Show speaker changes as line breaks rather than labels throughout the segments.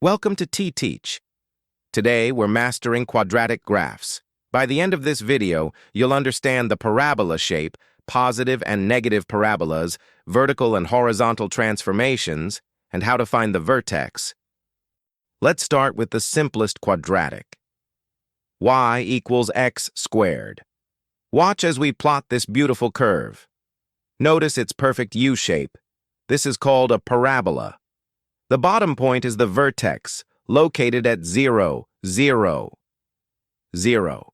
Welcome to T-Teach. Today, we're mastering quadratic graphs. By the end of this video, you'll understand the parabola shape, positive and negative parabolas, vertical and horizontal transformations, and how to find the vertex. Let's start with the simplest quadratic. Y equals x squared. Watch as we plot this beautiful curve. Notice its perfect U-shape. This is called a parabola. The bottom point is the vertex, located at 0, 0, 0.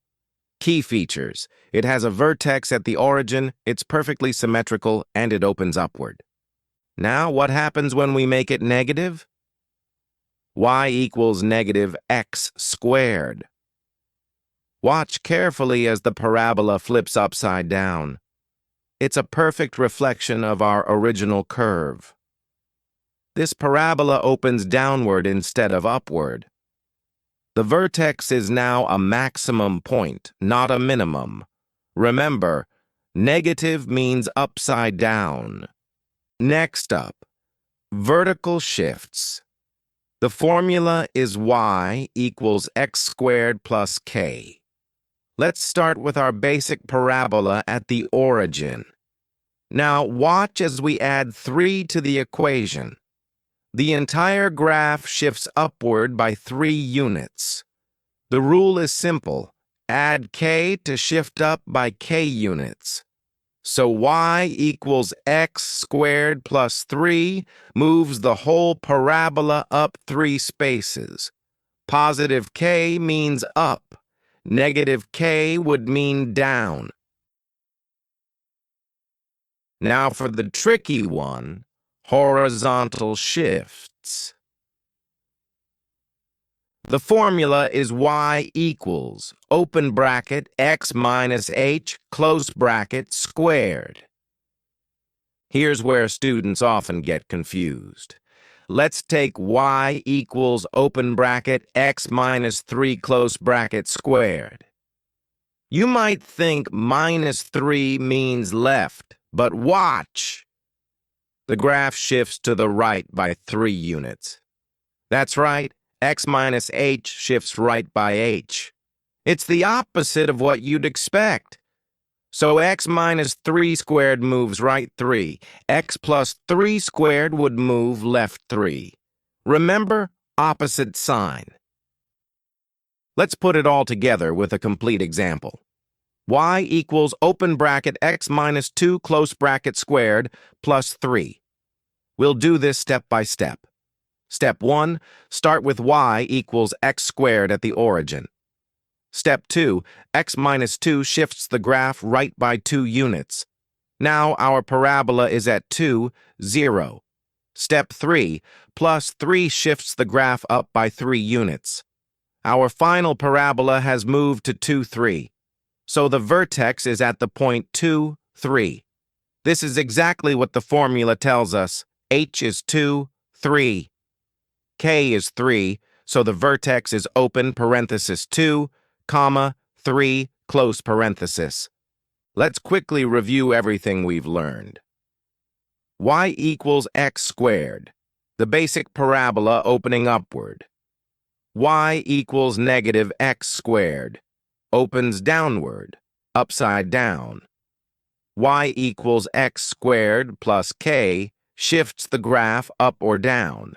Key features. It has a vertex at the origin, it's perfectly symmetrical, and it opens upward. Now, what happens when we make it negative? Y equals negative x squared. Watch carefully as the parabola flips upside down. It's a perfect reflection of our original curve. This parabola opens downward instead of upward. The vertex is now a maximum point, not a minimum. Remember, negative means upside down. Next up, vertical shifts. The formula is y equals x squared plus k. Let's start with our basic parabola at the origin. Now watch as we add 3 to the equation. The entire graph shifts upward by 3 units. The rule is simple. Add k to shift up by k units. So y equals x squared plus 3 moves the whole parabola up 3 spaces. Positive k means up. Negative k would mean down. Now for the tricky one, horizontal shifts. The formula is y equals, open bracket, x minus h, close bracket, squared. Here's where students often get confused. Let's take y equals, open bracket, x minus 3, close bracket, squared. You might think minus 3 means left, but watch. The graph shifts to the right by 3 units. That's right, x minus h shifts right by h. It's the opposite of what you'd expect. So x minus 3 squared moves right 3. X plus 3 squared would move left 3. Remember, opposite sign. Let's put it all together with a complete example. Y equals, open bracket, x minus 2, close bracket, squared, plus 3. We'll do this step by step. Step 1, start with y equals x squared at the origin. Step 2, x minus 2 shifts the graph right by 2 units. Now our parabola is at 2, 0. Step 3, plus 3 shifts the graph up by 3 units. Our final parabola has moved to 2, 3. So the vertex is at the point 2, 3. This is exactly what the formula tells us. H is 2, 3. K is 3, so the vertex is open parenthesis 2, comma, 3, close parenthesis. Let's quickly review everything we've learned. Y equals x squared, the basic parabola opening upward. Y equals negative x squared, opens downward, upside down. Y equals x squared plus k shifts the graph up or down.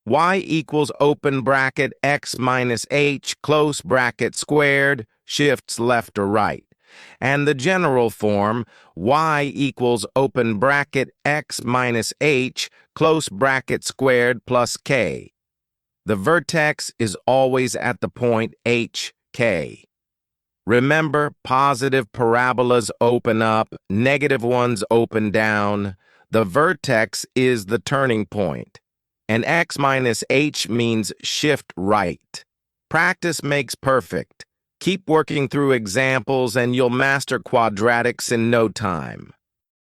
Y equals, open bracket, x minus h, close bracket, squared, shifts left or right. And the general form, y equals, open bracket, x minus h, close bracket, squared, plus k. The vertex is always at the point h, k. Remember, positive parabolas open up, negative ones open down. The vertex is the turning point. And x minus h means shift right. Practice makes perfect. Keep working through examples and you'll master quadratics in no time.